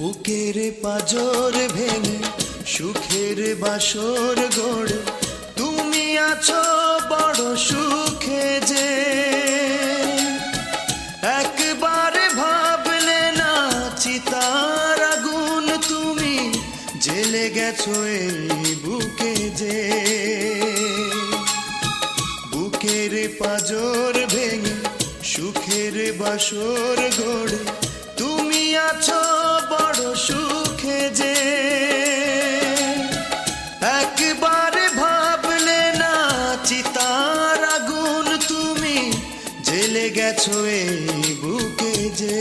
বুকের পাজর ভেঙে সুখের বাসর গড়ে তুমি আছো বড় সুখে যে একবার ভাবলে না চিতার আগুন তুমি জেলে গেছো এই বুকে যে বুকের পাজর ভেঙে সুখের বাসর গড়ে তুমি আছো বড় সুখে যে একবার ভাবলে না চিতার আগুন তুমি জেলে গেছো এই বুকে যে